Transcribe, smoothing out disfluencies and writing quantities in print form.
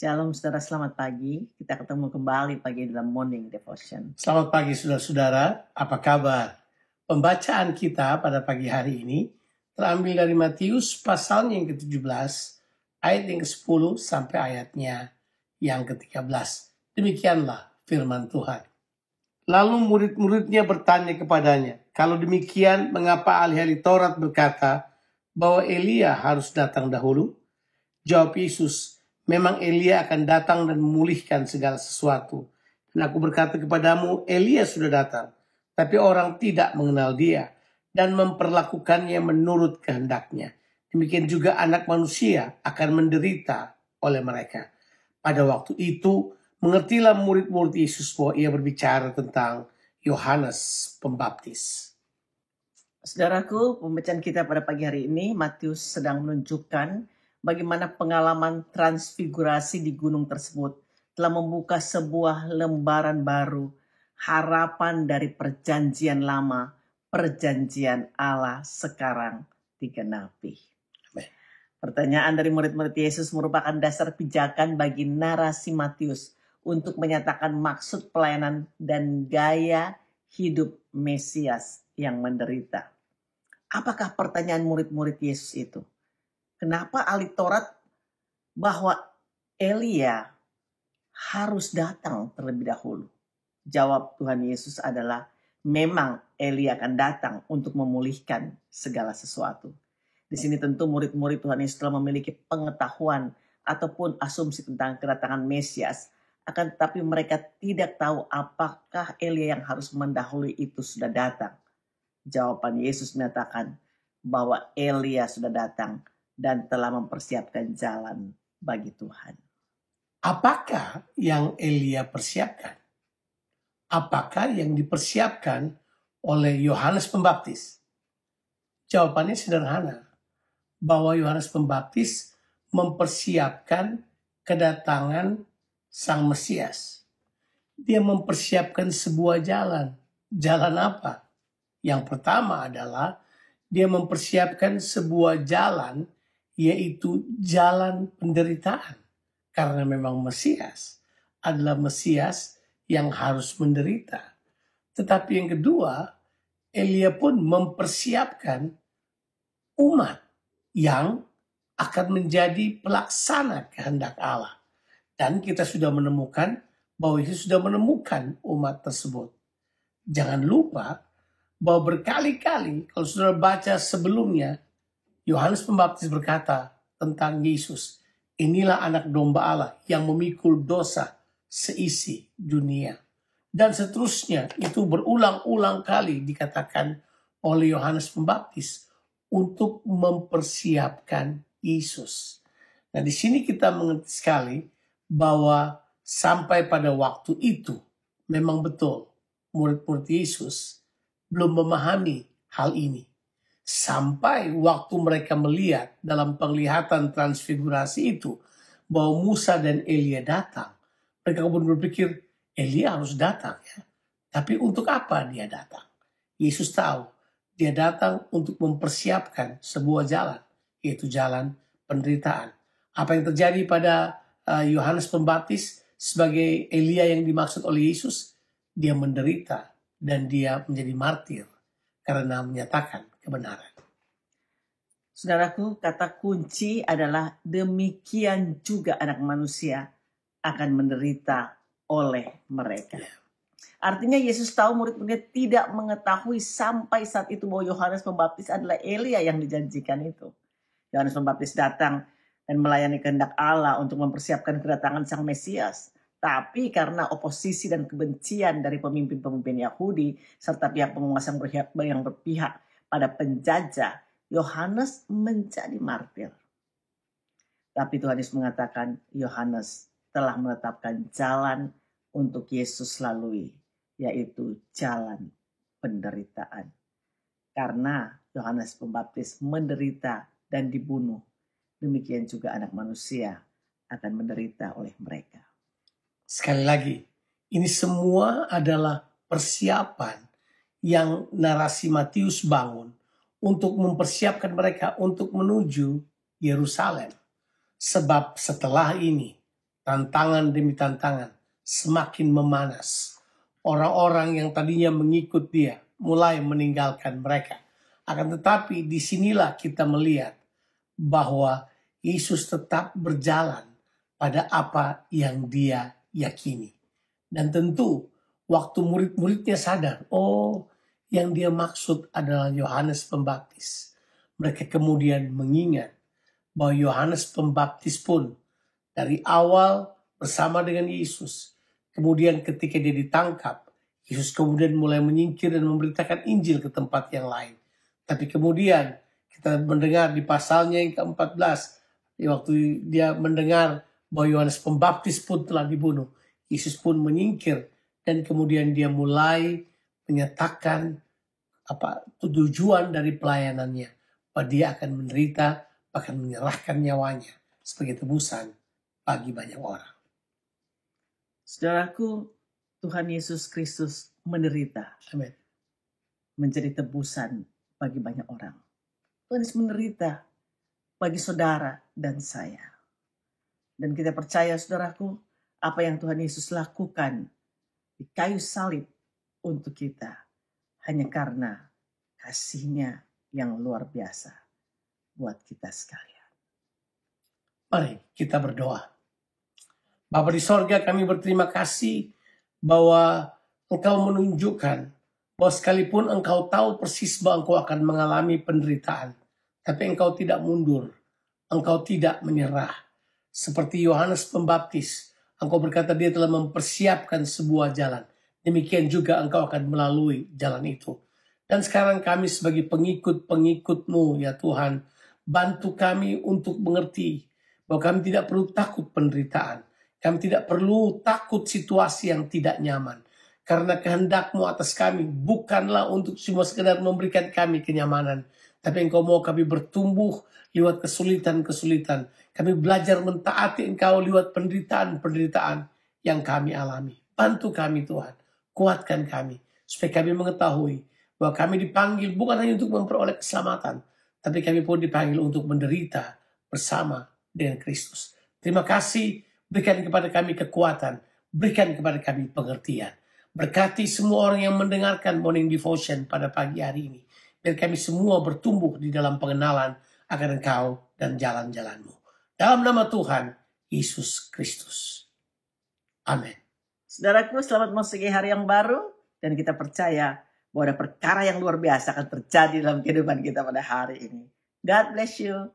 Shalom saudara, selamat pagi. Kita ketemu kembali pagi dalam Morning Devotion. Selamat pagi saudara-saudara, apa kabar? Pembacaan kita pada pagi hari ini terambil dari Matius pasalnya yang ke-17, ayat yang ke-10 sampai ayatnya yang ke-13. Demikianlah firman Tuhan. Lalu murid-muridnya bertanya kepadanya, kalau demikian mengapa ahli-ahli Taurat berkata bahwa Elia harus datang dahulu? Jawab Yesus, memang Elia akan datang dan memulihkan segala sesuatu. Dan aku berkata kepadamu, Elia sudah datang, tapi orang tidak mengenal dia dan memperlakukannya menurut kehendaknya. Demikian juga anak manusia akan menderita oleh mereka. Pada waktu itu, mengertilah murid-murid Yesus bahwa ia berbicara tentang Yohanes Pembaptis. Saudaraku, pembacaan kita pada pagi hari ini, Matius sedang menunjukkan bagaimana pengalaman transfigurasi di gunung tersebut telah membuka sebuah lembaran baru, harapan dari perjanjian lama, perjanjian Allah sekarang digenapi. Pertanyaan dari murid-murid Yesus merupakan dasar pijakan bagi narasi Matius untuk menyatakan maksud pelayanan dan gaya hidup Mesias yang menderita. Apakah pertanyaan murid-murid Yesus itu? Kenapa ahli Taurat bahwa Elia harus datang terlebih dahulu? Jawab Tuhan Yesus adalah memang Elia akan datang untuk memulihkan segala sesuatu. Di sini tentu murid-murid Tuhan Yesus telah memiliki pengetahuan ataupun asumsi tentang kedatangan Mesias. Akan tetapi mereka tidak tahu apakah Elia yang harus mendahului itu sudah datang. Jawaban Yesus menyatakan bahwa Elia sudah datang dan telah mempersiapkan jalan bagi Tuhan. Apakah yang Elia persiapkan? Apakah yang dipersiapkan oleh Yohanes Pembaptis? Jawabannya sederhana, bahwa Yohanes Pembaptis mempersiapkan kedatangan Sang Mesias. Dia mempersiapkan sebuah jalan. Jalan apa? Yang pertama adalah dia mempersiapkan sebuah jalan, yaitu jalan penderitaan. Karena memang Mesias adalah Mesias yang harus menderita. Tetapi yang kedua, Elia pun mempersiapkan umat yang akan menjadi pelaksana kehendak Allah. Dan kita sudah menemukan bahwa Yesus sudah menemukan umat tersebut. Jangan lupa bahwa berkali-kali kalau saudara baca sebelumnya, Yohanes Pembaptis berkata tentang Yesus, inilah anak domba Allah yang memikul dosa seisi dunia. Dan seterusnya, itu berulang-ulang kali dikatakan oleh Yohanes Pembaptis untuk mempersiapkan Yesus. Nah, di sini kita mengerti sekali bahwa sampai pada waktu itu memang betul murid-murid Yesus belum memahami hal ini. Sampai waktu mereka melihat dalam penglihatan transfigurasi itu bahwa Musa dan Elia datang, mereka kemudian berpikir Elia harus datang ya. Tapi untuk apa dia datang? Yesus tahu dia datang untuk mempersiapkan sebuah jalan, yaitu jalan penderitaan. Apa yang terjadi pada Yohanes Pembaptis sebagai Elia yang dimaksud oleh Yesus, dia menderita dan dia menjadi martir karena menyatakan kebenaran. Saudaraku, kata kunci adalah demikian juga anak manusia akan menderita oleh mereka. Artinya Yesus tahu murid-muridnya tidak mengetahui sampai saat itu bahwa Yohanes Pembaptis adalah Elia yang dijanjikan itu. Yohanes Pembaptis datang dan melayani kehendak Allah untuk mempersiapkan kedatangan Sang Mesias. Tapi karena oposisi dan kebencian dari pemimpin-pemimpin Yahudi serta pihak penguasa yang berpihak pada penjajah, Yohanes menjadi martir. Tapi Tuhan Yesus mengatakan Yohanes telah menetapkan jalan untuk Yesus lalui, yaitu jalan penderitaan. Karena Yohanes Pembaptis menderita dan dibunuh, demikian juga anak manusia akan menderita oleh mereka. Sekali lagi, ini semua adalah persiapan yang narasi Matius bangun untuk mempersiapkan mereka untuk menuju Yerusalem. Sebab setelah ini tantangan demi tantangan semakin memanas. Orang-orang yang tadinya mengikut dia mulai meninggalkan mereka. Akan tetapi disinilah kita melihat bahwa Yesus tetap berjalan pada apa yang dia yakini. Dan tentu waktu murid-muridnya sadar, oh yang dia maksud adalah Yohanes Pembaptis. Mereka kemudian mengingat bahwa Yohanes Pembaptis pun dari awal bersama dengan Yesus. Kemudian ketika dia ditangkap, Yesus kemudian mulai menyingkir dan memberitakan Injil ke tempat yang lain. Tapi kemudian kita mendengar di pasalnya yang ke-14, waktu dia mendengar bahwa Yohanes Pembaptis pun telah dibunuh, Yesus pun menyingkir dan kemudian dia mulai menyatakan tujuan dari pelayanannya, bahwa dia akan menderita, bahkan menyerahkan nyawanya sebagai tebusan bagi banyak orang. Saudaraku, Tuhan Yesus Kristus menderita. Amin. Menjadi tebusan bagi banyak orang. Tuhan Yesus menderita bagi saudara dan saya. Dan kita percaya, saudaraku, apa yang Tuhan Yesus lakukan di kayu salib untuk kita hanya karena kasih-Nya yang luar biasa buat kita sekalian. Mari kita berdoa. Bapa di sorga, kami berterima kasih bahwa Engkau menunjukkan bahwa sekalipun Engkau tahu persis bahwa Engkau akan mengalami penderitaan, tapi Engkau tidak mundur, Engkau tidak menyerah. Seperti Yohanes Pembaptis, Engkau berkata dia telah mempersiapkan sebuah jalan. Demikian juga Engkau akan melalui jalan itu. Dan sekarang kami sebagai pengikut-pengikut-Mu ya Tuhan, bantu kami untuk mengerti bahwa kami tidak perlu takut penderitaan. Kami tidak perlu takut situasi yang tidak nyaman. Karena kehendak-Mu atas kami bukanlah untuk cuma sekedar memberikan kami kenyamanan. Tapi Engkau mau kami bertumbuh lewat kesulitan-kesulitan. Kami belajar mentaati Engkau lewat penderitaan-penderitaan yang kami alami. Bantu kami Tuhan. Kuatkan kami. Supaya kami mengetahui bahwa kami dipanggil bukan hanya untuk memperoleh keselamatan. Tapi kami pun dipanggil untuk menderita bersama dengan Kristus. Terima kasih. Berikan kepada kami kekuatan. Berikan kepada kami pengertian. Berkati semua orang yang mendengarkan Morning Devotion pada pagi hari ini. Biar kami semua bertumbuh di dalam pengenalan akan Engkau dan jalan-jalan-Mu. Dalam nama Tuhan Yesus Kristus. Amin. Saudaraku, selamat memasuki hari yang baru. Dan kita percaya bahwa ada perkara yang luar biasa akan terjadi dalam kehidupan kita pada hari ini. God bless you.